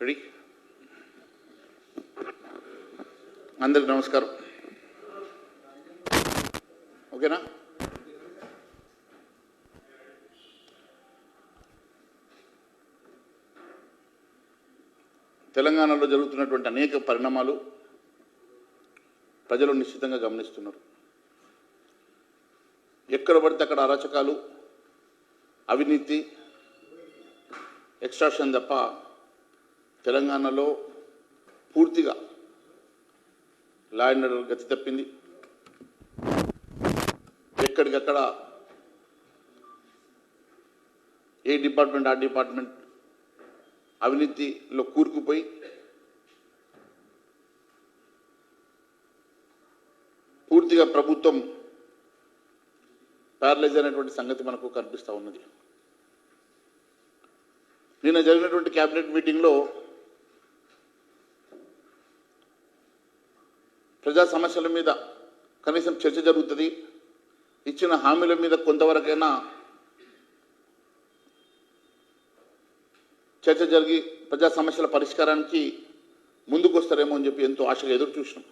Ready అందరికి నమస్కారం. ఓకేనా? తెలంగాణలో జరుగుతున్నటువంటి అనేక పరిణామాలు ప్రజలు నిశ్చితంగా గమనిస్తున్నారు. ఎక్కడ పడితే అక్కడ అరాచకాలు, అవినీతి, ఎక్స్ట్రాక్షన్ తప్ప తెలంగాణలో పూర్తిగా లా అండ్ ఆర్డర్ గతి తప్పింది. ఎక్కడికక్కడ ఏ డిపార్ట్మెంట్ ఆ డిపార్ట్మెంట్ అవినీతిలో కూరుకుపోయి పూర్తిగా ప్రభుత్వం ప్యారలైజ్ అయినటువంటి సంగతి మనకు కనిపిస్తూ ఉన్నది. నిన్న జరిగినటువంటి క్యాబినెట్ మీటింగ్లో ప్రజా సమస్యల మీద కనీసం చర్చ జరుగుతుంది, ఇచ్చిన హామీల మీద కొంతవరకైనా చర్చ జరిగి ప్రజా సమస్యల పరిష్కారానికి ముందుకు వస్తారేమో అని చెప్పి ఎంతో ఆశగా ఎదురు చూసినాం.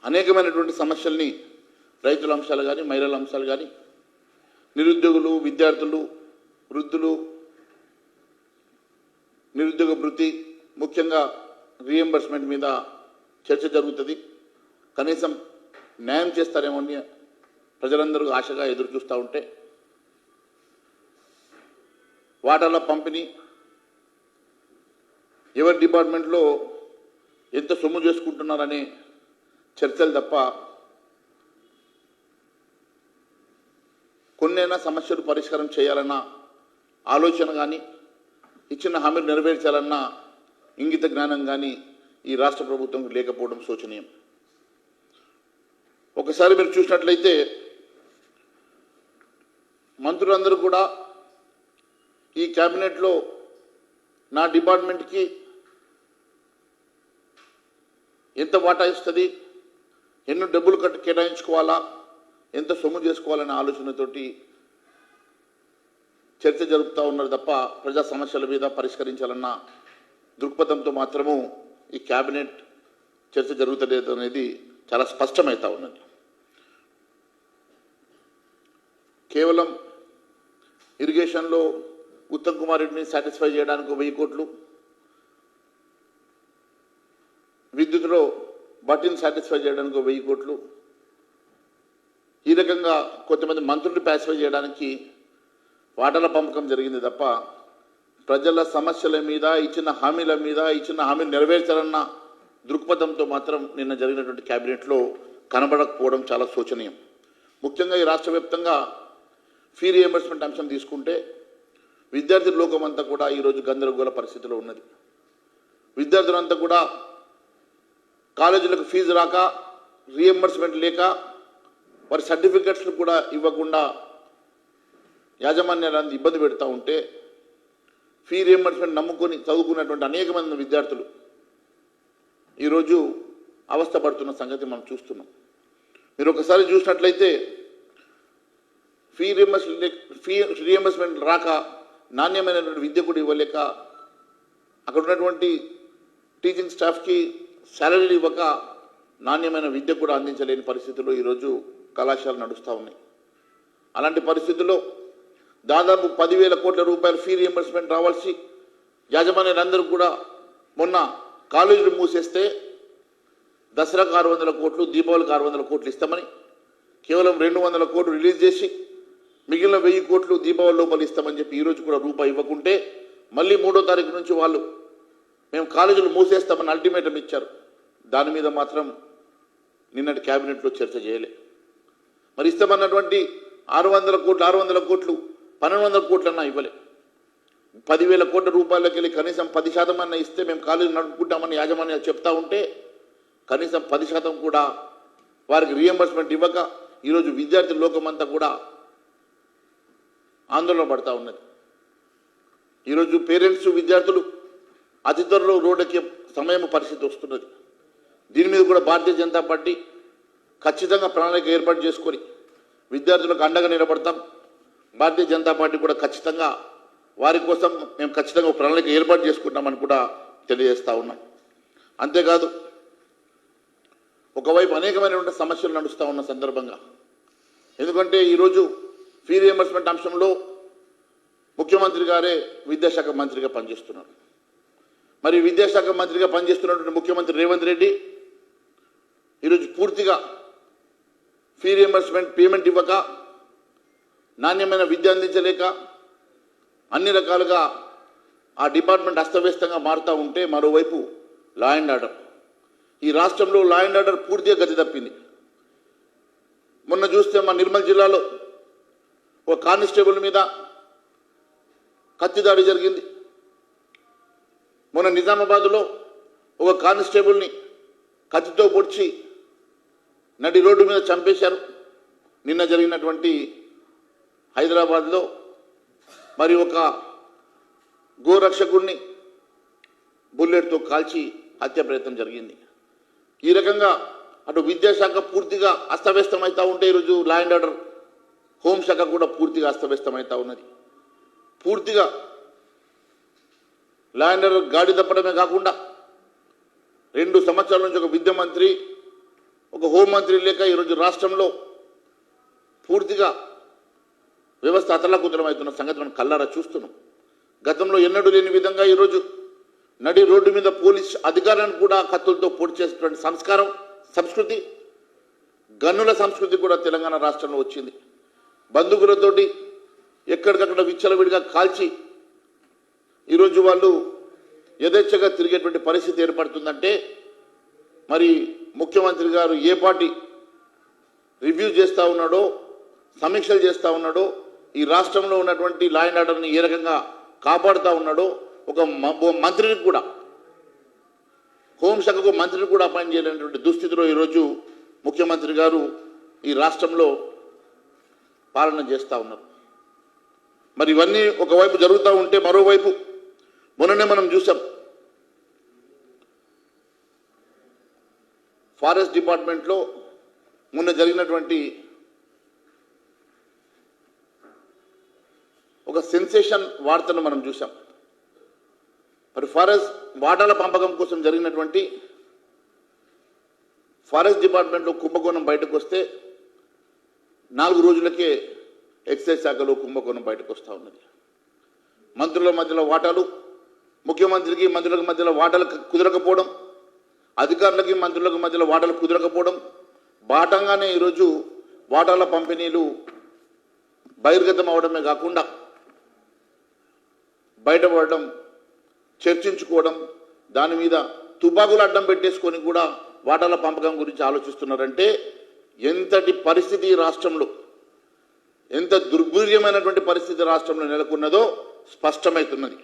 అనేకమైనటువంటి సమస్యల్ని, రైతుల అంశాలు కానీ, మహిళల అంశాలు కానీ, నిరుద్యోగులు, విద్యార్థులు, వృద్ధులు, నిరుద్యోగ వృత్తి, ముఖ్యంగా రీఎంబర్స్మెంట్ మీద చర్చ జరుగుతుంది. కనీసం న్యాయం చేస్తారేమో అని ప్రజలందరూ ఆశగా ఎదురు చూస్తూ ఉంటే, వాటాల పంపిణీ, ఎవరి డిపార్ట్మెంట్లో ఎంత సొమ్ము చేసుకుంటున్నారనే చర్చలు తప్ప కొన్నైనా సమస్యలు పరిష్కారం చేయాలన్న ఆలోచన కానీ, ఇచ్చిన హామీలు నెరవేర్చాలన్న ఇంగిత జ్ఞానం కానీ ఈ రాష్ట్ర ప్రభుత్వం లేకపోవడం శోచనీయం. ఒకసారి మీరు చూసినట్లయితే మంత్రులందరూ కూడా ఈ క్యాబినెట్లో నా డిపార్ట్మెంట్కి ఎంత వాటా ఇస్తుంది, ఎన్ని డబ్బులు కేటాయించుకోవాలా, ఎంత సొమ్ము చేసుకోవాలనే ఆలోచనతోటి చర్చ జరుపుతూ ఉన్నారు తప్ప ప్రజా సమస్యల మీద పరిష్కరించాలన్న దృక్పథంతో మాత్రము ఈ క్యాబినెట్ చర్చ జరుగుతలేదు అనేది చాలా స్పష్టమవుతా ఉన్నది. కేవలం ఇరిగేషన్లో ఉత్తమ్ కుమార్ రెడ్డిని సాటిస్ఫై చేయడానికి 1000 కోట్లు, విద్యుత్లో బట్టిని సాటిస్ఫై చేయడానికి 1000 కోట్లు, ఈ రకంగా కొంతమంది మంత్రులు పాసిఫై చేయడానికి వాటాల పంపకం జరిగింది తప్ప ప్రజల సమస్యల మీద, ఇచ్చిన హామీలు నెరవేర్చాలన్న దృక్పథంతో మాత్రం నిన్న జరిగినటువంటి క్యాబినెట్లో కనబడకపోవడం చాలా శోచనీయం. ముఖ్యంగా ఈ రాష్ట్ర వ్యాప్తంగా ఫీ రియంబర్స్మెంట్ అంశం తీసుకుంటే విద్యార్థి లోకం అంతా కూడా ఈరోజు గందరగోళ పరిస్థితిలో ఉన్నది. విద్యార్థులంతా కూడా కాలేజీలకు ఫీజు రాక, రియంబర్స్మెంట్ లేక, వారి సర్టిఫికెట్స్లు కూడా ఇవ్వకుండా యాజమాన్యాలను ఇబ్బంది పెడతా ఉంటే ఫీ రియంబర్స్మెంట్ నమ్ముకొని చదువుకున్నటువంటి అనేక మంది విద్యార్థులు ఈరోజు అవస్థపడుతున్న సంగతి మనం చూస్తున్నాం. మీరు ఒకసారి చూసినట్లయితే ఫీ రియంబర్స్మెంట్ రాక నాణ్యమైనటువంటి విద్య కూడా ఇవ్వలేక, అక్కడ ఉన్నటువంటి టీచింగ్ స్టాఫ్కి శాలరీలు ఇవ్వక నాణ్యమైన విద్య కూడా అందించలేని పరిస్థితుల్లో ఈరోజు కళాశాలలు నడుస్తూ ఉన్నాయి. అలాంటి పరిస్థితుల్లో దాదాపు 10,000 కోట్ల రూపాయలు ఫీ రియంబర్స్మెంట్ రావాల్సి యాజమాన్యాలందరూ కూడా మొన్న కాలేజీలు మూసేస్తే దసరాకు 600 కోట్లు, దీపావళికి 600 కోట్లు ఇస్తామని కేవలం 200 కోట్లు రిలీజ్ చేసి మిగిలిన 1000 కోట్లు దీపావళి లోపల ఇస్తామని చెప్పి ఈరోజు కూడా రూపాయి ఇవ్వకుంటే మళ్ళీ 3వ తారీఖు నుంచి వాళ్ళు మేము కాలేజీలు మూసేస్తామని అల్టిమేటం ఇచ్చారు. దాని మీద మాత్రం నిన్నటి క్యాబినెట్లో చర్చ చేయలే. మరి ఇస్తామన్నటువంటి 600 కోట్లు 1,200 కోట్లన్నా ఇవ్వలే. 10,000 కోట్ల రూపాయలకి వెళ్ళి కనీసం 10% అన్నా ఇస్తే మేము కాలేజీ నడుపుకుంటామని యాజమాన్యాలు చెప్తా ఉంటే కనీసం 10% కూడా వారికి రియంబర్స్మెంట్ ఇవ్వక ఈరోజు విద్యార్థి లోకమంతా కూడా ఆందోళన పడతా ఉన్నది. ఈరోజు పేరెంట్స్, విద్యార్థులు అతి త్వరలో రోడ్డుకి సమయం పరిస్థితి వస్తున్నది. దీని మీద కూడా భారతీయ జనతా పార్టీ ఖచ్చితంగా ప్రణాళిక ఏర్పాటు చేసుకొని విద్యార్థులకు అండగా నిలబడతాం. భారతీయ జనతా పార్టీ కూడా ఖచ్చితంగా వారి కోసం మేము ఖచ్చితంగా ఒక ప్రణాళిక ఏర్పాటు చేసుకుంటామని కూడా తెలియజేస్తా ఉన్నాం. అంతేకాదు ఒకవైపు అనేకమైనటువంటి సమస్యలు నడుస్తూ ఉన్న సందర్భంగా, ఎందుకంటే ఈరోజు ఫీ రియంబర్స్మెంట్ అంశంలో ముఖ్యమంత్రి గారే విద్యాశాఖ మంత్రిగా పనిచేస్తున్నారు. మరి విద్యాశాఖ మంత్రిగా పనిచేస్తున్నటువంటి ముఖ్యమంత్రి రేవంత్ రెడ్డి ఈరోజు పూర్తిగా ఫీ రియంబర్స్మెంట్ పేమెంట్ ఇవ్వక, నాణ్యమైన విద్య అందించలేక అన్ని రకాలుగా ఆ డిపార్ట్మెంట్ అస్తవ్యస్తంగా మారుతూ ఉంటే, మరోవైపు లా అండ్ ఆర్డర్, ఈ రాష్ట్రంలో లా అండ్ ఆర్డర్ పూర్తిగా గతి తప్పింది. మొన్న చూస్తే మా నిర్మల్ జిల్లాలో ఒక కానిస్టేబుల్ మీద కత్తి దాడి జరిగింది. మొన్న నిజామాబాద్లో ఒక కానిస్టేబుల్ని కత్తితో పొడిచి నడి రోడ్డు మీద చంపేశారు. నిన్న జరిగినటువంటి హైదరాబాద్లో మరి ఒక గోరక్షకుడిని బుల్లెట్తో కాల్చి హత్య ప్రయత్నం జరిగింది. ఈ రకంగా అటు విద్యాశాఖ పూర్తిగా అస్తవ్యస్తమవుతూ ఉంటే, ఈరోజు లా అండ్ ఆర్డర్, హోంశాఖ కూడా పూర్తిగా అస్తవ్యస్తమవుతూ ఉన్నది. పూర్తిగా లా అండ్ ఆర్డర్ గాడి తప్పడమే కాకుండా 2 సంవత్సరాల నుంచి ఒక విద్యా మంత్రి, ఒక హోంమంత్రి లేక ఈరోజు రాష్ట్రంలో పూర్తిగా వ్యవస్థ అతలాకుతలమవుతున్న సంగతి మనం కల్లారా చూస్తున్నాం. గతంలో ఎన్నడూ లేని విధంగా ఈరోజు నడి రోడ్డు మీద పోలీస్ అధికారాన్ని కూడా కత్తులతో పొడి చేసేటువంటి సంస్కృతి, గన్నుల సంస్కృతి కూడా తెలంగాణ రాష్ట్రంలో వచ్చింది. బంధువులతోటి ఎక్కడికక్కడ విచ్చలవిడిగా కాల్చి ఈరోజు వాళ్ళు యథేచ్ఛగా తిరిగేటువంటి పరిస్థితి ఏర్పడుతుందంటే, మరి ముఖ్యమంత్రి గారు ఏ పార్టీ రివ్యూ చేస్తూ ఉన్నాడో, సమీక్షలు చేస్తూ ఉన్నాడో, ఈ రాష్ట్రంలో ఉన్నటువంటి లా అండ్ ఆర్డర్ని ఏ రకంగా కాపాడుతూ ఉన్నాడో, ఒక మంత్రిని కూడా, హోంశాఖకు మంత్రిని కూడా అపాయింట్ చేయలేనటువంటి దుస్థితిలో ఈరోజు ముఖ్యమంత్రి గారు ఈ రాష్ట్రంలో పాలన చేస్తూ ఉన్నారు. మరి ఇవన్నీ ఒకవైపు జరుగుతూ ఉంటే, మరోవైపు మొన్ననే మనం చూసాం, ఫారెస్ట్ డిపార్ట్మెంట్లో మొన్న జరిగినటువంటి ఒక సెన్సేషన్ వార్తను మనం చూసాం. మరి ఫారెస్ట్ వాటాల పంపకం కోసం జరిగినటువంటి ఫారెస్ట్ డిపార్ట్మెంట్లో కుంభకోణం బయటకు వస్తే 4 రోజులకే ఎక్సైజ్ శాఖలో కుంభకోణం బయటకు వస్తూ ఉన్నది. మంత్రుల మధ్యలో వాటాలు, ముఖ్యమంత్రికి మంత్రులకు మధ్యలో వాటాలు కుదరకపోవడం, అధికారులకి మంత్రులకు మధ్యలో వాటాలు కుదరకపోవడం, బాటంగానే ఈరోజు వాటాల పంపిణీలు బహిర్గతం అవడమే కాకుండా బయటపడడం, చర్చించుకోవడం, దాని మీద తుపాకులు అడ్డం పెట్టేసుకొని కూడా వాటాల పంపకం గురించి ఆలోచిస్తున్నారంటే ఎంతటి పరిస్థితి రాష్ట్రంలో, ఎంత దుర్భీర్యమైనటువంటి పరిస్థితి రాష్ట్రంలో నెలకొన్నదో స్పష్టమవుతున్నది.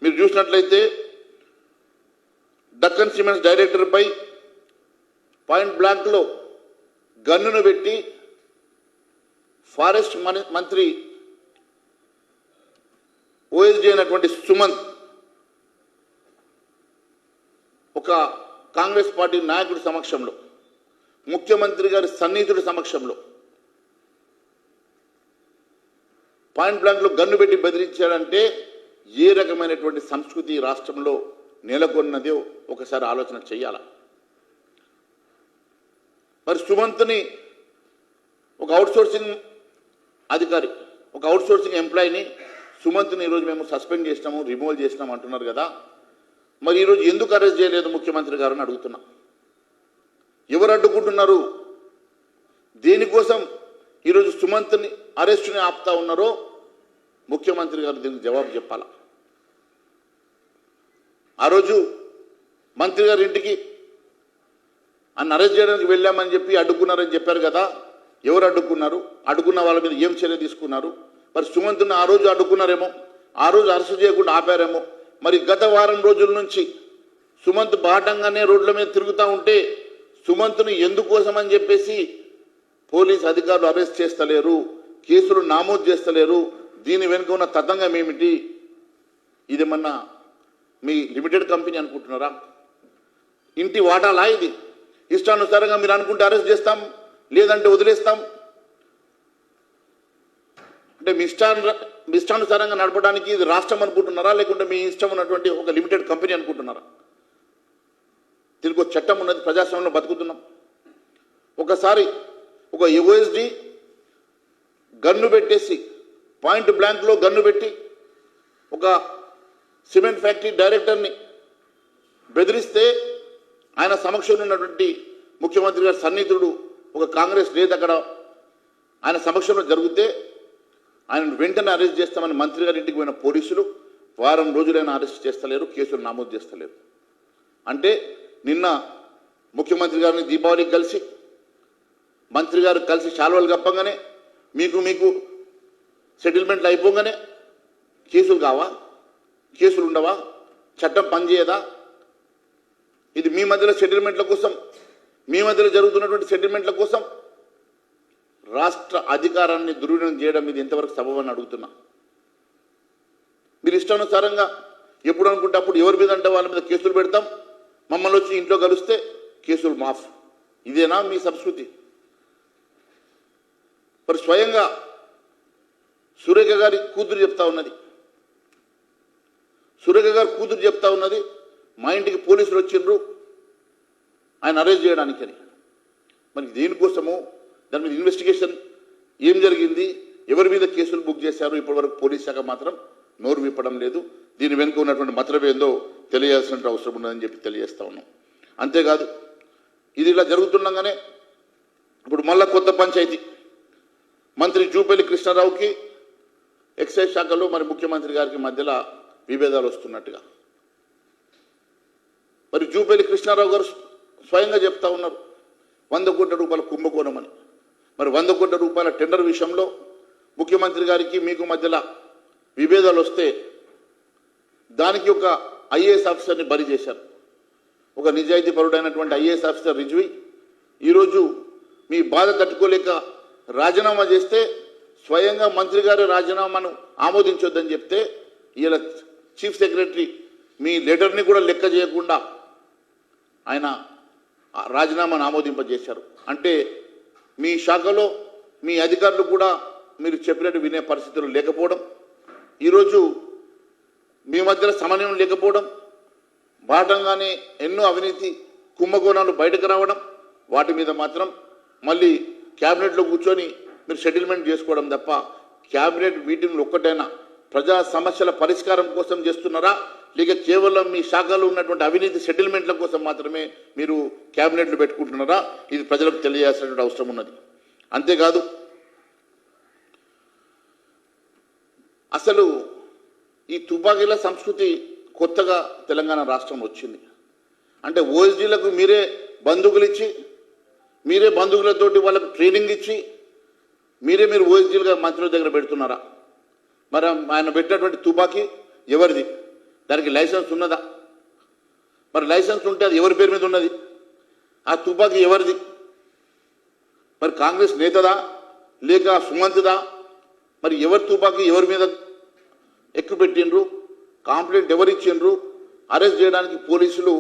మీరు చూసినట్లయితే దక్కన్ సిమెంట్స్ డైరెక్టర్పై పాయింట్ బ్లాంక్లో గన్నును పెట్టి ఫారెస్ట్ మంత్రి ఓఎస్డీ అయినటువంటి సుమంత్ ఒక కాంగ్రెస్ పార్టీ నాయకుడి సమక్షంలో, ముఖ్యమంత్రి గారి సన్నిహితుడి సమక్షంలో పాయింట్ బ్లాంక్లో గన్ను పెట్టి బెదిరించాడంటే ఏ రకమైనటువంటి సంస్కృతి రాష్ట్రంలో నెలకొన్నదో ఒకసారి ఆలోచన చేయాల. మరి సుమంత్ని ఒక అవుట్సోర్సింగ్ అధికారి, ఒక అవుట్సోర్సింగ్ ఎంప్లాయీని సుమంత్ని ఈరోజు మేము సస్పెండ్ చేసినాము, రిమూవల్ చేసినాము అంటున్నారు కదా. మరి ఈరోజు ఎందుకు అరెస్ట్ చేయలేదు ముఖ్యమంత్రి గారు అని అడుగుతున్నా. ఎవరు అడ్డుకుంటున్నారు? దేనికోసం ఈరోజు సుమంత్ని అరెస్టుని ఆపుతా ఉన్నారో ముఖ్యమంత్రి గారు దీనికి జవాబు చెప్పాల. ఆ రోజు మంత్రి గారి ఇంటికి అన్న అరెస్ట్ చేయడానికి వెళ్ళామని చెప్పి అడ్డుకున్నారని చెప్పారు కదా. ఎవరు అడ్డుకున్నారు? అడ్డుకున్న వాళ్ళ మీద ఏం చర్య తీసుకున్నారు? మరి సుమంత్ని ఆ రోజు అడ్డుకున్నారేమో, ఆ రోజు అరెస్ట్ చేయకుండా ఆపారేమో. మరి గత వారం రోజుల నుంచి సుమంత్ బాటంగానే రోడ్ల మీద తిరుగుతూ ఉంటే సుమంత్ను ఎందుకోసం అని చెప్పేసి పోలీస్ అధికారులు అరెస్ట్ చేస్తలేరు, కేసులు నమోదు చేస్తలేరు? దీని వెనుక ఉన్న తతంగం ఏమిటి? ఇదేమన్నా మీ లిమిటెడ్ కంపెనీ అనుకుంటున్నారా? ఇంటి వాటాలా ఇది? ఇష్టానుసారంగా మీరు అనుకుంటే అరెస్ట్ చేస్తాం, లేదంటే వదిలేస్తాం. అంటే మీ ఇష్టానుసారంగా నడపడానికి ఇది రాష్ట్రం అనుకుంటున్నారా, లేకుంటే మీ ఇష్టం ఉన్నటువంటి ఒక లిమిటెడ్ కంపెనీ అనుకుంటున్నారా? దీనికి ఒక చట్టం ఉన్నది, ప్రజాస్వామ్యంలో బతుకుతున్నాం. ఒకసారి ఒక యుఎస్డి గన్ను పెట్టేసి, పాయింట్ బ్లాంక్లో గన్ను పెట్టి ఒక సిమెంట్ ఫ్యాక్టరీ డైరెక్టర్ని బెదిరిస్తే ఆయన సమక్షంలో ఉన్నటువంటి ముఖ్యమంత్రి గారి సన్నిహితుడు ఒక కాంగ్రెస్ నేత అక్కడ ఆయన సమక్షంలో జరిగితే ఆయన వెంటనే అరెస్ట్ చేస్తామని మంత్రి గారి ఇంటికి పోయిన పోలీసులు వారం రోజులైనా అరెస్ట్ చేస్తలేరు, కేసులు నమోదు చేస్తలేరు. అంటే నిన్న ముఖ్యమంత్రి గారిని దీపావళికి కలిసి మంత్రి గారు కలిసి శాలువలు కప్పగానే మీకు సెటిల్మెంట్లు అయిపోగానే కేసులు కావా, కేసులు ఉండవా, చట్టం పనిచేయదా? ఇది మీ మధ్యలో సెటిల్మెంట్ల కోసం, మీ మధ్యలో జరుగుతున్నటువంటి సెటిల్మెంట్ల కోసం రాష్ట్ర అధికారాన్ని దుర్వినియోగం చేయడం ఇది ఎంతవరకు సబబని అడుగుతున్నా. మీరు ఇష్టానుసారంగా ఎప్పుడు అనుకుంటే అప్పుడు ఎవరి మీద అంటే వాళ్ళ మీద కేసులు పెడతాం, మమ్మల్ని వచ్చి ఇంట్లో కలిస్తే కేసులు మాఫ్. ఇదేనా మీ సంస్కృతి? మరి స్వయంగా సురేఖ గారి కూతురు చెప్తా ఉన్నది, సురేఖ గారి కూతురు చెప్తా ఉన్నది, మా ఇంటికి పోలీసులు వచ్చిండ్రు ఆయన అరెస్ట్ చేయడానికి అని. మరి దేనికోసము, దాని మీద ఇన్వెస్టిగేషన్ ఏం జరిగింది, ఎవరి మీద కేసులు బుక్ చేశారు, ఇప్పటివరకు పోలీస్ శాఖ మాత్రం నోరు విప్పడం లేదు. దీని వెనుక ఉన్నటువంటి మతలబ్ ఏందో తెలియాల్సిన అవసరం ఉన్నదని చెప్పి తెలియజేస్తా ఉన్నాం. అంతేకాదు, ఇది ఇలా జరుగుతుండగానే ఇప్పుడు మళ్ళా కొత్త పంచాయతీ మంత్రి జూపల్లి కృష్ణారావుకి ఎక్సైజ్ శాఖలో మరి ముఖ్యమంత్రి గారికి మధ్యలో విభేదాలు వస్తున్నట్టుగా మరి జూపల్లి కృష్ణారావు గారు స్వయంగా చెప్తా ఉన్నారు 100 కోట్ల రూపాయల కుంభకోణం అని. మరి 100 కోట్ల రూపాయల టెండర్ విషయంలో ముఖ్యమంత్రి గారికి మీకు మధ్యలో విభేదాలు వస్తే దానికి ఒక ఐఏఎస్ ఆఫీసర్ని బరి చేశారు. ఒక నిజాయితీ పరుడైనటువంటి ఐఏఎస్ ఆఫీసర్ రిజ్వి ఈరోజు మీ బాధ తట్టుకోలేక రాజీనామా చేస్తే స్వయంగా మంత్రి గారు రాజీనామాను ఆమోదించొద్దని చెప్తే ఇలా చీఫ్ సెక్రటరీ మీ లెటర్ని కూడా లెక్క చేయకుండా ఆయన రాజీనామాను ఆమోదింపజేశారు. అంటే మీ శాఖలో మీ అధికారులు కూడా మీరు చెప్పినట్టు వినే పరిస్థితులు లేకపోవడం, ఈరోజు మీ మధ్యలో సమన్వయం లేకపోవడం, బాటంగానే ఎన్నో అవినీతి కుంభకోణాలు బయటకు రావడం, వాటి మీద మాత్రం మళ్ళీ క్యాబినెట్లో కూర్చొని మీరు సెటిల్మెంట్ చేసుకోవడం తప్ప క్యాబినెట్ మీటింగ్లు ఒక్కటైనా ప్రజా సమస్యల పరిష్కారం కోసం చేస్తున్నారా, లేక కేవలం మీ శాఖలో ఉన్నటువంటి అవినీతి సెటిల్మెంట్ల కోసం మాత్రమే మీరు క్యాబినెట్లు పెట్టుకుంటున్నారా? ఇది ప్రజలకు తెలియాల్సినటువంటి అవసరం ఉన్నది. అంతేకాదు, అసలు ఈ తుపాకీల సంస్కృతి కొత్తగా తెలంగాణ రాష్ట్రం వచ్చింది. అంటే ఓఎస్డీలకు మీరే బంధువులు ఇచ్చి, మీరే బంధువులతోటి వాళ్ళకు ట్రైనింగ్ ఇచ్చి మీరు ఓఎస్డీలుగా మంత్రుల దగ్గర పెడుతున్నారా? మరి ఆయన పెట్టినటువంటి తుపాకీ ఎవరిది? దానికి లైసెన్స్ ఉన్నదా? మరి లైసెన్స్ ఉంటే అది ఎవరి పేరు మీద ఉన్నది? ఆ తుపాకీ ఎవరిది? మరి కాంగ్రెస్ నేతదా లేక సుమంత్దా? మరి ఎవరి తుపాకీ ఎవరి మీద ఎక్కువ పెట్టిండ్రు? కంప్లైంట్ ఎవరు ఇచ్చిండ్రు? అరెస్ట్ చేయడానికి పోలీసులు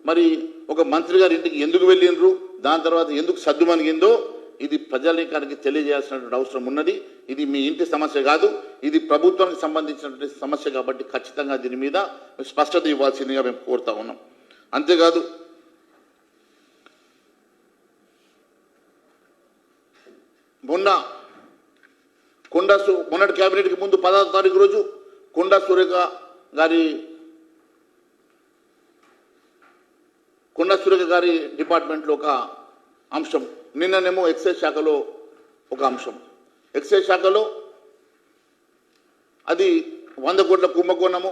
మరి ఒక మంత్రి గారి ఇంటికి ఎందుకు వెళ్ళిండ్రు? దాని తర్వాత ఎందుకు సద్దుమణిగిందో ఇది ప్రజానీకానికి తెలియజేయాల్సినటువంటి అవసరం ఉన్నది. ఇది మీ ఇంటి సమస్య కాదు, ఇది ప్రభుత్వానికి సంబంధించినటువంటి సమస్య కాబట్టి ఖచ్చితంగా దీని మీద స్పష్టత ఇవ్వాల్సిందిగా మేము కోరుతా ఉన్నాం. అంతేకాదు, మొన్నటి క్యాబినెట్కి ముందు 16వ తారీఖు రోజు కొండా సురేఖ గారి డిపార్ట్మెంట్లో ఒక అంశం, నిన్ననేమో ఎక్సైజ్ శాఖలో ఒక అంశం. ఎక్సైజ్ శాఖలో అది 100 కోట్ల కుంభకోణము.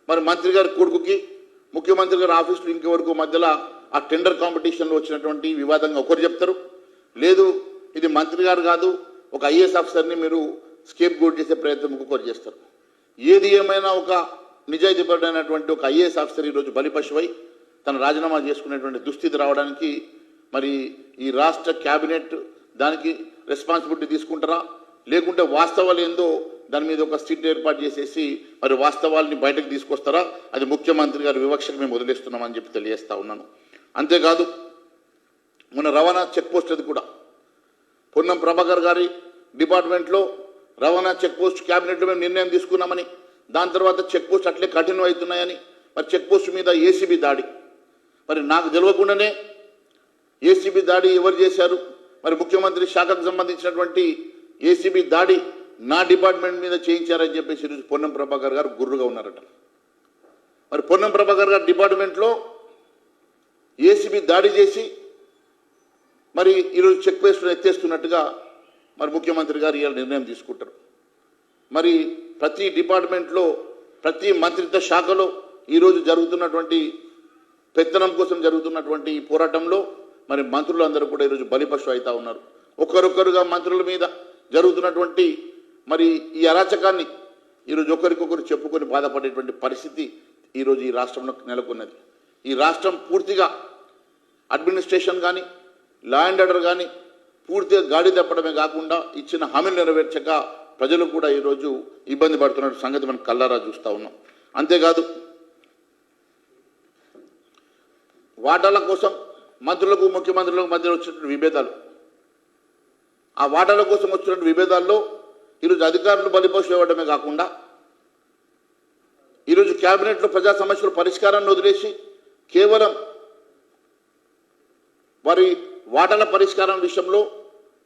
మరి మంత్రి గారి కొడుకుకి ముఖ్యమంత్రి గారి ఆఫీసులో ఇంకెవరకు మధ్యలో ఆ టెండర్ కాంపిటీషన్లో వచ్చినటువంటి వివాదంగా ఒకరు చెప్తారు, లేదు ఇది మంత్రి గారు కాదు ఒక ఐఏఎస్ ఆఫీసర్ని మీరు స్కేప్ గోట్ చేసే ప్రయత్నం ఇంకొకరు చేస్తారు. ఏది ఏమైనా ఒక నిజాయితీపరుడైనటువంటి ఒక ఐఏఎస్ ఆఫీసర్ ఈరోజు బలిపశువై తన రాజీనామా చేసుకునేటువంటి దుస్థితి రావడానికి మరి ఈ రాష్ట్ర క్యాబినెట్ దానికి రెస్పాన్సిబిలిటీ తీసుకుంటారా, లేకుంటే వాస్తవాలు ఏందో దాని మీద ఒక సిట్ ఏర్పాటు చేసేసి మరి వాస్తవాలని బయటకు తీసుకొస్తారా? అది ముఖ్యమంత్రి గారి వివక్షకు మేము వదిలేస్తున్నామని చెప్పి తెలియజేస్తా ఉన్నాను. అంతేకాదు, మన రవాణా చెక్ పోస్ట్ అది కూడా పొన్నం ప్రభాకర్ గారి డిపార్ట్మెంట్లో రవాణా చెక్ పోస్ట్ క్యాబినెట్లో మేము నిర్ణయం తీసుకున్నామని, దాని తర్వాత చెక్ పోస్ట్ అట్లే కఠినం అవుతున్నాయని, మరి చెక్ పోస్ట్ మీద ఏసీబీ దాడి, మరి నాకు తెలియకుండానే ఏసీబీ దాడి ఎవరు చేశారు? మరి ముఖ్యమంత్రి శాఖకు సంబంధించినటువంటి ఏసీబీ దాడి నా డిపార్ట్మెంట్ మీద చేయించారని చెప్పేసి ఈరోజు పొన్నం ప్రభాకర్ గారు గుర్రుగా ఉన్నారట. మరి పొన్నం ప్రభాకర్ గారు డిపార్ట్మెంట్లో ఏసీబీ దాడి చేసి మరి ఈరోజు చెక్ పోస్టును ఎత్తేస్తున్నట్టుగా మరి ముఖ్యమంత్రి గారు ఇవాళ నిర్ణయం తీసుకుంటారు. మరి ప్రతి డిపార్ట్మెంట్లో ప్రతి మంత్రిత్వ శాఖలో ఈరోజు జరుగుతున్నటువంటి పెత్తనం కోసం జరుగుతున్నటువంటి ఈ పోరాటంలో మరి మంత్రులందరూ కూడా ఈరోజు బలిపశు అవుతా ఉన్నారు. ఒకరొకరుగా మంత్రుల మీద జరుగుతున్నటువంటి మరి ఈ అరాచకాన్ని ఈరోజు ఒకరికొకరు చెప్పుకొని బాధపడేటువంటి పరిస్థితి ఈరోజు ఈ రాష్ట్రంలో నెలకొన్నది. ఈ రాష్ట్రం పూర్తిగా అడ్మినిస్ట్రేషన్ కానీ లా అండ్ ఆర్డర్ కానీ పూర్తిగా గాడి తప్పడమే కాకుండా ఇచ్చిన హామీలు నెరవేర్చక ప్రజలు కూడా ఈరోజు ఇబ్బంది పడుతున్న సంగతి మనం కళ్ళారా చూస్తూ ఉన్నాం. అంతేకాదు వాటాల కోసం మంత్రులకు ముఖ్యమంత్రులకు మధ్య వచ్చినటువంటి విభేదాలు, ఆ వాటాల కోసం వచ్చినటువంటి విభేదాల్లో ఈరోజు అధికారులు బలిపశు ఇవ్వడమే కాకుండా ఈరోజు క్యాబినెట్లో ప్రజా సమస్యల పరిష్కారాన్ని వదిలేసి కేవలం వారి వాటాల పరిష్కారం విషయంలో,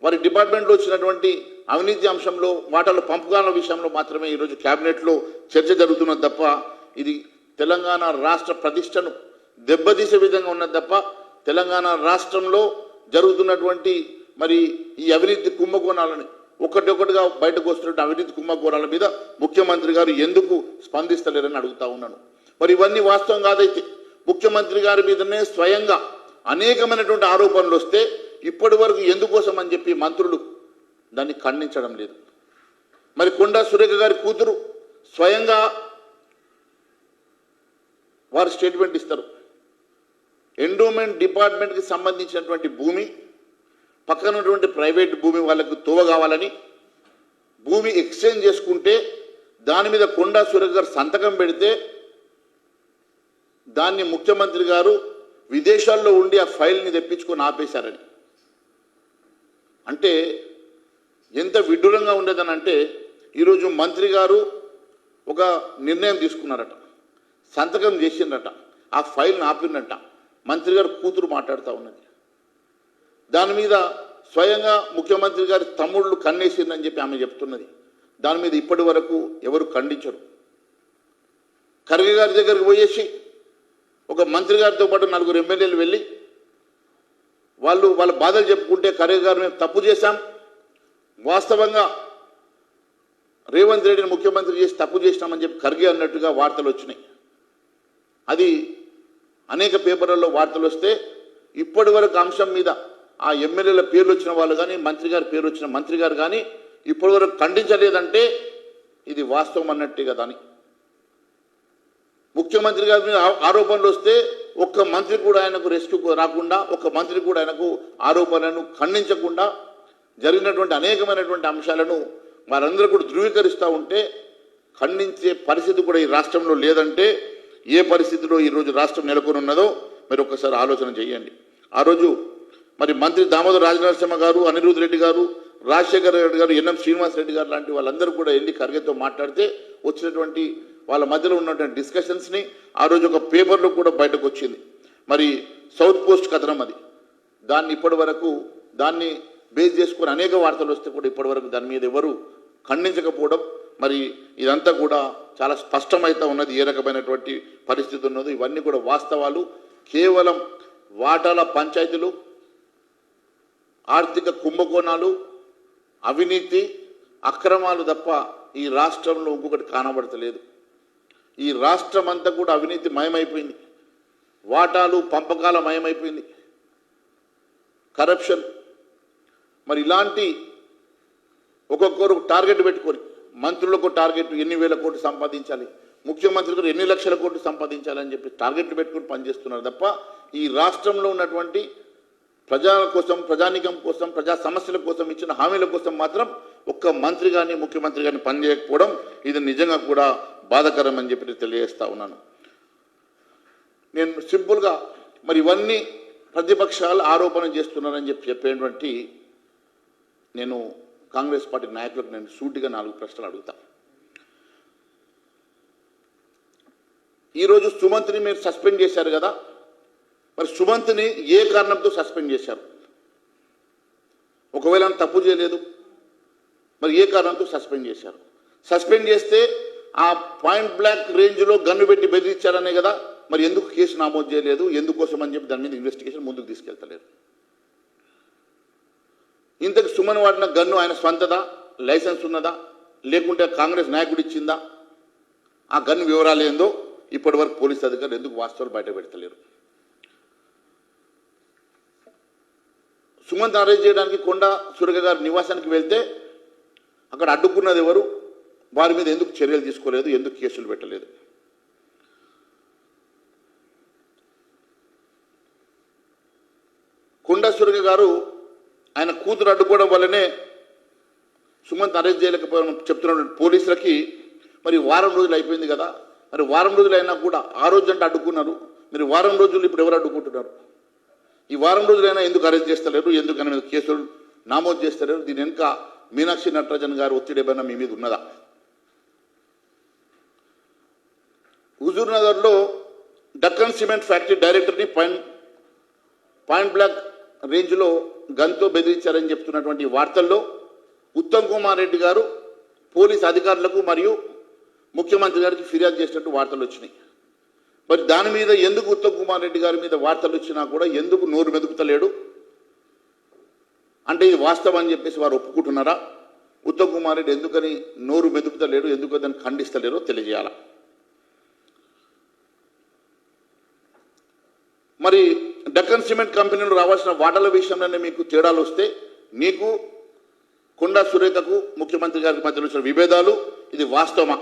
వారి డిపార్ట్మెంట్లో వచ్చినటువంటి అవినీతి అంశంలో, వాటాల పంపకాల విషయంలో మాత్రమే ఈరోజు క్యాబినెట్లో చర్చ జరుగుతున్నది తప్ప ఇది తెలంగాణ రాష్ట్ర ప్రతిష్టను దెబ్బతీసే విధంగా ఉన్నది తప్ప తెలంగాణ రాష్ట్రంలో జరుగుతున్నటువంటి మరి ఈ అవినీతి కుంభకోణాలని ఒకటిగా బయటకు వస్తున్నటువంటి అవినీతి కుంభకోణాల మీద ముఖ్యమంత్రి గారు ఎందుకు స్పందిస్తలేరని అడుగుతా ఉన్నాను. మరి ఇవన్నీ వాస్తవం కాదైతే ముఖ్యమంత్రి గారి మీదనే స్వయంగా అనేకమైనటువంటి ఆరోపణలు వస్తే ఇప్పటి వరకు ఎందుకోసం అని చెప్పి మంత్రులు దాన్ని ఖండించడం లేదు. మరి కొండా సురేఖ గారి కూతురు స్వయంగా వారు స్టేట్మెంట్ ఇస్తారు. ఎండోమెంట్ డిపార్ట్మెంట్కి సంబంధించినటువంటి భూమి పక్కన ఉన్నటువంటి ప్రైవేట్ భూమి వాళ్ళకు తోవ కావాలని భూమి ఎక్స్చేంజ్ చేసుకుంటే దాని మీద కొండా సురేఖ గారు సంతకం పెడితే దాన్ని ముఖ్యమంత్రి గారు విదేశాల్లో ఉండి ఆ ఫైల్ని తెప్పించుకొని ఆపేశారని. అంటే ఎంత విడ్డూరంగా ఉండేదని అంటే ఈరోజు మంత్రి గారు ఒక నిర్ణయం తీసుకున్నారట, సంతకం చేసిండ్రట, ఆ ఫైల్ని ఆపిండట. మంత్రి గారు కూతురు మాట్లాడుతూ ఉన్నది. దాని మీద స్వయంగా ముఖ్యమంత్రి గారి తమ్ముళ్ళు కన్నేసిందని చెప్పి ఆమె చెప్తున్నది. దాని మీద ఇప్పటి వరకు ఎవరు ఖండించరు. ఖర్గే గారి దగ్గరికి పోయేసి ఒక మంత్రి గారితో పాటు 4 ఎమ్మెల్యేలు వెళ్ళి వాళ్ళ బాధలు చెప్పుకుంటే ఖర్గే గారు మేము తప్పు చేశాం, వాస్తవంగా రేవంత్ రెడ్డిని ముఖ్యమంత్రి చేసి తప్పు చేసినామని చెప్పి ఖర్గే అన్నట్టుగా వార్తలు వచ్చినాయి. అది అనేక పేపర్లలో వార్తలు వస్తే ఇప్పటి వరకు అంశం మీద ఆ ఎమ్మెల్యేల పేర్లు వచ్చిన వాళ్ళు కానీ మంత్రి గారి పేరు వచ్చిన మంత్రి గారు కానీ ఇప్పటి వరకు ఖండించలేదంటే ఇది వాస్తవం అన్నట్టే కదా అని. ముఖ్యమంత్రి గారి మీద ఆరోపణలు వస్తే ఒక్క మంత్రి కూడా ఆయనకు రెస్క్యూ రాకుండా, ఒక్క మంత్రి కూడా ఆయనకు ఆరోపణలను ఖండించకుండా జరిగినటువంటి అనేకమైనటువంటి అంశాలను వారందరూ కూడా ధృవీకరిస్తూ ఉంటే ఖండించే పరిస్థితి కూడా ఈ రాష్ట్రంలో లేదంటే ఏ పరిస్థితిలో ఈరోజు రాష్ట్రం నెలకొని ఉన్నదో మీరు ఒక్కసారి ఆలోచన చేయండి. ఆ రోజు మరి మంత్రి దామోదర్ రాజనరసింహ గారు, అనిరుద్ రెడ్డి గారు, రాజశేఖర రెడ్డి గారు, ఎన్ఎం శ్రీనివాస్ రెడ్డి గారు లాంటి వాళ్ళందరూ కూడా వెళ్ళి ఖర్గేతో మాట్లాడితే వచ్చినటువంటి వాళ్ళ మధ్యలో ఉన్నటువంటి డిస్కషన్స్ని ఆ రోజు ఒక పేపర్లో కూడా బయటకు వచ్చింది. మరి సౌత్ పోస్ట్ కథనం అది. దాన్ని ఇప్పటి వరకు దాన్ని బేస్ చేసుకుని అనేక వార్తలు వస్తే కూడా ఇప్పటి వరకు దాని మీద ఎవరు ఖండించకపోవడం, మరి ఇదంతా కూడా చాలా స్పష్టమైతే ఉన్నది ఏ రకమైనటువంటి పరిస్థితి ఉన్నదో. ఇవన్నీ కూడా వాస్తవాలు. కేవలం వాటాల పంచాయతీలు, ఆర్థిక కుంభకోణాలు, అవినీతి, అక్రమాలు తప్ప ఈ రాష్ట్రంలో ఇంకొకటి కానబడతలేదు. ఈ రాష్ట్రం అంతా కూడా అవినీతి మయమైపోయింది, వాటాలు పంపకాల మయమైపోయింది, కరప్షన్. మరి ఇలాంటి ఒక్కొక్కరు టార్గెట్ పెట్టుకొని మంత్రులకు టార్గెట్ ఎన్ని వేల కోట్లు సంపాదించాలి, ముఖ్యమంత్రి ఎన్ని లక్షల కోట్లు సంపాదించాలని చెప్పి టార్గెట్లు పెట్టుకొని పనిచేస్తున్నారు తప్ప ఈ రాష్ట్రంలో ఉన్నటువంటి ప్రజల కోసం, ప్రజానికం కోసం, ప్రజా సమస్యల కోసం ఇచ్చిన హామీల కోసం మాత్రం ఒక్క మంత్రి కానీ ముఖ్యమంత్రి కానీ పనిచేయకపోవడం ఇది నిజంగా కూడా బాధాకరం అని చెప్పి తెలియజేస్తా ఉన్నాను. నేను సింపుల్గా మరి ఇవన్నీ ప్రతిపక్షాలు ఆరోపణ చేస్తున్నారని చెప్పేటువంటి నేను కాంగ్రెస్ పార్టీ నాయకులకు నేను సూటిగా 4 ప్రశ్నలు అడుగుతా. ఈరోజు సుమంత్ని మీరు సస్పెండ్ చేశారు కదా, మరి సుమంత్ని ఏ కారణంతో సస్పెండ్ చేశారు? ఒకవేళ తప్పు చేయలేదు, మరి ఏ కారణంతో సస్పెండ్ చేశారు? సస్పెండ్ చేస్తే ఆ పాయింట్ బ్లాక్ రేంజ్లో గన్ను పెట్టి బెదిరించారనే కదా, మరి ఎందుకు కేసు నమోదు చేయలేదు? ఎందుకోసం అని చెప్పి దాని మీద ఇన్వెస్టిగేషన్ ముందుకు తీసుకెళ్తలేరు. ఇంతకు సుమన్ వాడిన గన్ను ఆయన స్వంతదా, లైసెన్స్ ఉన్నదా, లేకుంటే కాంగ్రెస్ నాయకుడు ఇచ్చిందా? ఆ గన్ను వివరాలు ఏందో ఇప్పటి వరకు పోలీసు అధికారులు ఎందుకు వాస్తవాలు బయట పెడతలేరు? సుమంత్ అరెస్ట్ చేయడానికి కొండా సురేఖ గారి నివాసానికి వెళ్తే అక్కడ అడ్డుకున్నది ఎవరు? వారి మీద ఎందుకు చర్యలు తీసుకోలేదు? ఎందుకు కేసులు పెట్టలేదు? కొండా సురేఖ గారు ఆయన కూతురు అడ్డుకోవడం వల్లనే సుమంత్ అరెస్ట్ చేయలేకపోయామని చెప్తున్న పోలీసులకి మరి వారం రోజులు అయిపోయింది కదా, మరి వారం రోజులు అయినా కూడా ఆ రోజు అంటే అడ్డుకున్నారు, మరి వారం రోజులు ఇప్పుడు ఎవరు అడ్డుకుంటున్నారు? ఈ వారం రోజులైనా ఎందుకు అరెస్ట్ చేస్తలేరు? ఎందుకు ఆయన మీద కేసులు నమోదు చేస్తలేరు? దీని వెనుక మీనాక్షి నటరాజన్ గారు ఒత్తిడి ఏమైనా మీ మీద ఉన్నదా? హుజూర్ నగర్లో డక్కన్ సిమెంట్ ఫ్యాక్టరీ డైరెక్టర్ని పాయింట్ బ్లాక్ రేంజ్లో గన్తో బెదిరించారని చెప్తున్నటువంటి వార్తల్లో ఉత్తమ్ కుమార్ రెడ్డి గారు పోలీస్ అధికారులకు మరియు ముఖ్యమంత్రి గారికి ఫిర్యాదు చేసినట్టు వార్తలు వచ్చినాయి. మరి దాని మీద ఎందుకు ఉత్తమ్ కుమార్ రెడ్డి గారి మీద వార్తలు వచ్చినా కూడా ఎందుకు నోరు మెదుపుతలేడు? అంటే ఇది వాస్తవం అని చెప్పేసి వారు ఒప్పుకుంటున్నారా? ఉత్తమ్ కుమార్ రెడ్డి ఎందుకని నోరు మెదుపుతలేడు, ఎందుకు దాన్ని ఖండిస్తలేరో తెలియజేయాల. మరి డక్కన్ సిమెంట్ కంపెనీలో రావాల్సిన వాటాల విషయంలోనే మీకు తేడాలు వస్తే నీకు కొండా సురేఖకు ముఖ్యమంత్రి గారికి మధ్యలో వచ్చిన విభేదాలు ఇది వాస్తవమా?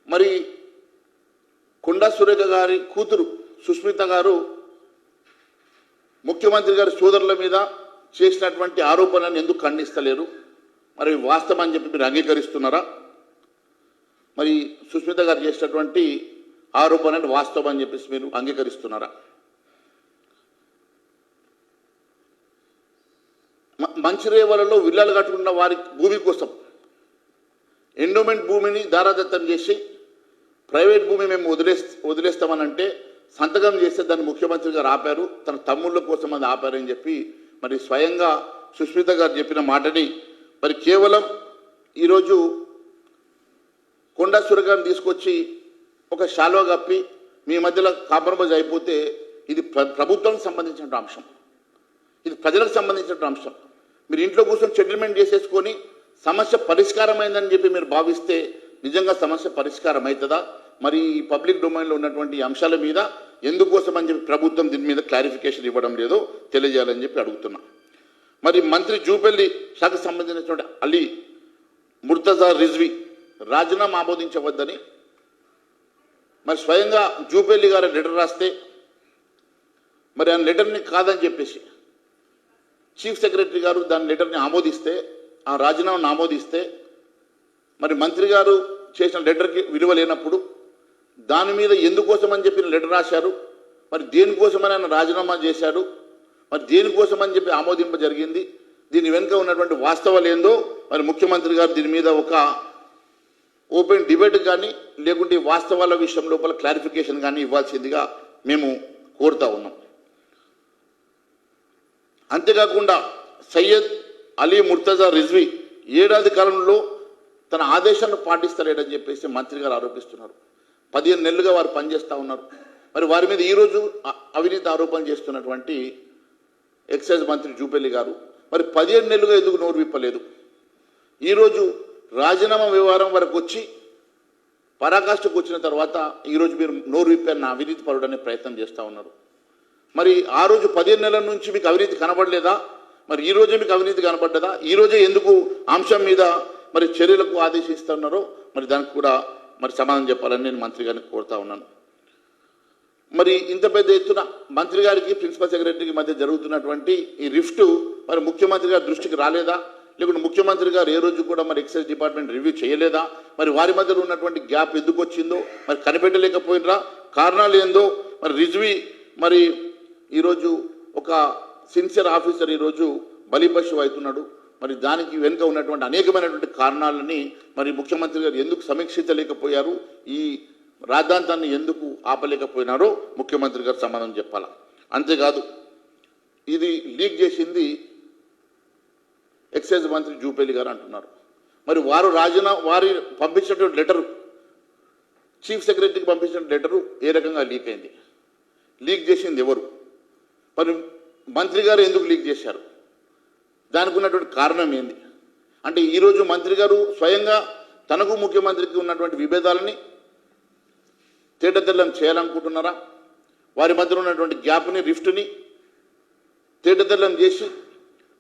మరి కొండా సురేఖ గారి కూతురు సుస్మిత గారు ముఖ్యమంత్రి గారి సోదరుల మీద చేసినటువంటి ఆరోపణలను ఎందుకు ఖండిస్తలేరు? మరి వాస్తవం అని చెప్పి మీరు అంగీకరిస్తున్నారా? మరి సుస్మిత గారు చేసినటువంటి ఆరోపణలు వాస్తవం అని చెప్పేసి మీరు అంగీకరిస్తున్నారా? మంచిరేవలలో విల్లాలు కట్టుకున్న వారి భూమి కోసం ఎండోమెంట్ భూమిని దారాదత్తం చేసి ప్రైవేట్ భూమి మేము వదిలేస్తామనంటే సంతకం చేస్తే దాన్ని ముఖ్యమంత్రి గారు ఆపారు, తన తమ్ముళ్ళ కోసం అది ఆపారని చెప్పి మరి స్వయంగా సుస్మిత గారు చెప్పిన మాటని మరి కేవలం ఈరోజు కొండా సురేఖను తీసుకొచ్చి ఒక శాలువా కప్పి మీ మధ్యలో కాంప్రమైజ్ అయిపోతే ఇది ప్రభుత్వానికి సంబంధించిన అంశం, ఇది ప్రజలకు సంబంధించిన అంశం. మీరు ఇంట్లో కూర్చొని సెటిల్మెంట్ చేసేసుకొని సమస్య పరిష్కారమైందని చెప్పి మీరు భావిస్తే నిజంగా సమస్య పరిష్కారం అవుతుందా? మరి ఈ పబ్లిక్ డొమైన్లో ఉన్నటువంటి అంశాల మీద ఎందుకోసం అని చెప్పి ప్రభుత్వం దీని మీద క్లారిఫికేషన్ ఇవ్వడం లేదో తెలియజేయాలని చెప్పి అడుగుతున్నా. మరి మంత్రి జూపల్లి శాఖకు సంబంధించినటువంటి అలీ ముర్తజా రిజ్వీ రాజీనామా ఆమోదించవద్దని మరి స్వయంగా జూపల్లి గారు లెటర్ రాస్తే మరి ఆ లెటర్ని కాదని చెప్పేసి చీఫ్ సెక్రటరీ గారు దాని లెటర్ని ఆమోదిస్తే, ఆ రాజీనామాను ఆమోదిస్తే మరి మంత్రి గారు చేసిన లెటర్కి విలువ లేనప్పుడు దాని మీద ఎందుకోసం అని చెప్పి లెటర్ రాశారు, మరి దేనికోసమని ఆయన రాజీనామా చేశారు, మరి దేనికోసం అని చెప్పి ఆమోదింప జరిగింది, దీని వెనుక ఉన్నటువంటి వాస్తవాలు ఏందో మరి ముఖ్యమంత్రి గారు దీని మీద ఒక ఓపెన్ డిబేట్ కానీ లేకుంటే వాస్తవాల విషయం లోపల క్లారిఫికేషన్ కానీ ఇవ్వాల్సిందిగా మేము కోరుతా ఉన్నాం. అంతేకాకుండా సయ్యద్ అలీ ముర్తజా రిజ్వీ ఏడాది కాలంలో తన ఆదేశాలను పాటిస్తలేడని చెప్పేసి మంత్రి గారు ఆరోపిస్తున్నారు. 15 నెలలుగా వారు పనిచేస్తూ ఉన్నారు. మరి వారి మీద ఈరోజు అవినీతి ఆరోపణలు చేస్తున్నటువంటి ఎక్సైజ్ మంత్రి జూపల్లి గారు మరి 15 నెలలుగా ఎందుకు నోరు విప్పలేదు? ఈరోజు రాజీనామా వ్యవహారం వరకు వచ్చి పరాకాష్ఠకు వచ్చిన తర్వాత ఈరోజు మీరు నోరు విప్పారన్న అవినీతి పరుడనే ప్రయత్నం చేస్తూ ఉన్నారు. మరి ఆ రోజు 15 నెలల నుంచి మీకు అవినీతి కనబడలేదా? మరి ఈ రోజే మీకు అవినీతి కనబడ్డదా? ఈరోజే ఎందుకు అంశం మీద మరి చర్యలకు ఆదేశిస్తున్నారో మరి దానికి కూడా మరి సమాధానం చెప్పాలని నేను మంత్రి గారిని కోరుతా ఉన్నాను. మరి ఇంత పెద్ద ఎత్తున మంత్రి గారికి ప్రిన్సిపల్ సెక్రటరీకి మధ్య జరుగుతున్నటువంటి ఈ రిఫ్ట్ మరి ముఖ్యమంత్రి గారి దృష్టికి రాలేదా? లేకుంటే ముఖ్యమంత్రి గారు ఏ రోజు కూడా మరి ఎక్సైజ్ డిపార్ట్మెంట్ రివ్యూ చేయలేదా? మరి వారి మధ్యలో ఉన్నటువంటి గ్యాప్ ఎందుకు వచ్చిందో మరి కనిపెట్టలేకపోయినరా? కారణాలు ఏందో మరి రిజ్వీ మరి ఈరోజు ఒక సిన్సియర్ ఆఫీసర్ ఈరోజు బలిపశువు అవుతున్నాడు. మరి దానికి వెనుక ఉన్నటువంటి అనేకమైనటువంటి కారణాలని మరి ముఖ్యమంత్రి గారు ఎందుకు సమీక్షించలేకపోయారు, ఈ రాద్ధాంతాన్ని ఎందుకు ఆపలేకపోయినారో ముఖ్యమంత్రి గారు సమాధానం చెప్పాలా. అంతేకాదు ఇది లీక్ చేసింది ఎక్సైజ్ మంత్రి జూపల్లి గారు అంటున్నారు. మరి వారి పంపించినటువంటి లెటరు, చీఫ్ సెక్రటరీకి పంపించిన లెటరు ఏ రకంగా లీక్ అయింది, లీక్ చేసింది ఎవరు, మరి మంత్రి గారు ఎందుకు లీక్ చేశారు, దానికి ఉన్నటువంటి కారణం ఏంది అంటే ఈరోజు మంత్రి గారు స్వయంగా తనకు ముఖ్యమంత్రికి ఉన్నటువంటి విభేదాలని తేటతెల్లం చేయాలనుకుంటున్నారా, వారి మధ్య ఉన్నటువంటి గ్యాప్ని, రిఫ్ట్ని తేటతెల్లం చేసి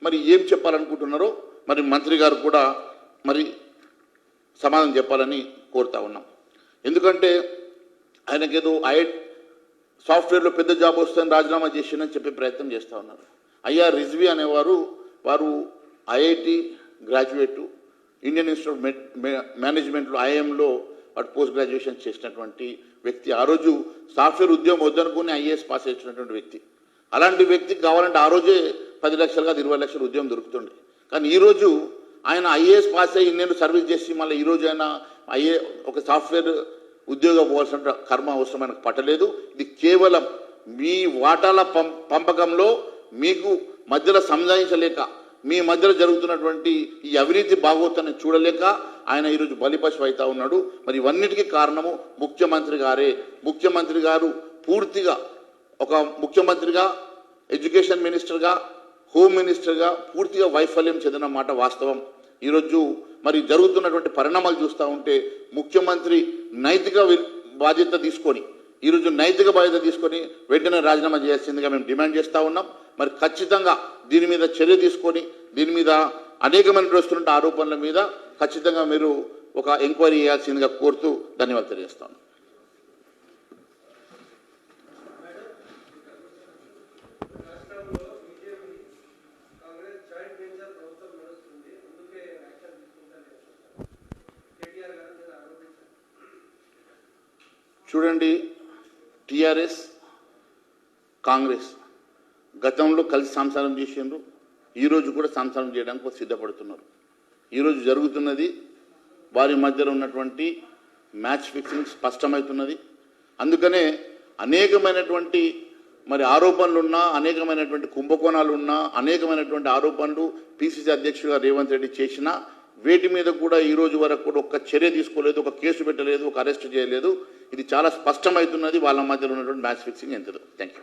మరి ఏం చెప్పాలనుకుంటున్నారో మరి మంత్రి గారు కూడా మరి సమాధానం చెప్పాలని కోరుతా ఉన్నాం. ఎందుకంటే ఆయనకేదో సాఫ్ట్వేర్లో పెద్ద జాబ్ వస్తుందని రాజీనామా చేసిందని చెప్పే ప్రయత్నం చేస్తూ ఉన్నారు. అయ్యా రిజ్వీ అనేవారు వారు IIT graduate, Indian institute of మేనేజ్మెంట్లో ఐఎంలో వాడు పోస్ట్ గ్రాడ్యుయేషన్ చేసినటువంటి వ్యక్తి. ఆ రోజు సాఫ్ట్వేర్ ఉద్యోగం వద్దనుకుని ఐఏఎస్ పాస్ చేసినటువంటి వ్యక్తి. అలాంటి వ్యక్తికి కావాలంటే ఆ రోజే 10 లక్షలు కాదు 20 లక్షల ఉద్యోగం దొరుకుతుంది. కానీ ఈరోజు ఆయన ఐఏఎస్ పాస్ అయ్యి ఇన్నేళ్ళు సర్వీస్ చేసి మళ్ళీ ఈరోజు ఆయన ఒక సాఫ్ట్వేర్ ఉద్యోగం పోవాల్సిన కర్మ అవసరం ఆయనకు పట్టలేదు. ఇది కేవలం మీ వాటాల పంపకంలో మీకు మధ్యలో సంజాయించలేక, మీ మధ్యలో జరుగుతున్నటువంటి ఈ అవినీతి భాగవతాన్ని చూడలేక ఆయన ఈరోజు బలిపశువు అవుతా ఉన్నాడు. మరి ఇవన్నిటికీ కారణము ముఖ్యమంత్రి గారే. ముఖ్యమంత్రి గారు పూర్తిగా ఒక ముఖ్యమంత్రిగా, ఎడ్యుకేషన్ మినిస్టర్గా, హోమ్ మినిస్టర్గా పూర్తిగా వైఫల్యం చెందిన మాట వాస్తవం. ఈరోజు మరి జరుగుతున్నటువంటి పరిణామాలు చూస్తూ ఉంటే ముఖ్యమంత్రి నైతిక బాధ్యత తీసుకొని వెంటనే రాజీనామా చేయాల్సిందిగా మేము డిమాండ్ చేస్తూ ఉన్నాం. మరి ఖచ్చితంగా దీని మీద చర్య తీసుకొని దీని మీద అనేకమైన వస్తున్న ఆరోపణల మీద ఖచ్చితంగా మీరు ఒక ఎంక్వైరీ చేయాల్సిందిగా కోరుతూ ధన్యవాదాలు తెలియజేస్తాను. చూడండి, టీఆర్ఎస్ కాంగ్రెస్ గతంలో కలిసి సంసారం చేసిండ్రు, ఈరోజు కూడా సంసారం చేయడానికి సిద్ధపడుతున్నారు. ఈరోజు జరుగుతున్నది వారి మధ్యలో ఉన్నటువంటి మ్యాచ్ ఫిక్సింగ్ స్పష్టమవుతున్నది. అందుకనే అనేకమైనటువంటి మరి ఆరోపణలున్నా, అనేకమైనటువంటి కుంభకోణాలున్నా, అనేకమైనటువంటి ఆరోపణలు పిసిసి అధ్యక్షుడిగా రేవంత్ రెడ్డి చేసినా వేటి మీద కూడా ఈ రోజు వరకు కూడా ఒక్క చర్య తీసుకోలేదు, ఒక కేసు పెట్టలేదు, ఒక అరెస్ట్ చేయలేదు. ఇది చాలా స్పష్టమవుతున్నది వాళ్ళ మధ్యలో ఉన్నటువంటి మ్యాచ్ ఫిక్సింగ్ ఎంతదో. Thank you.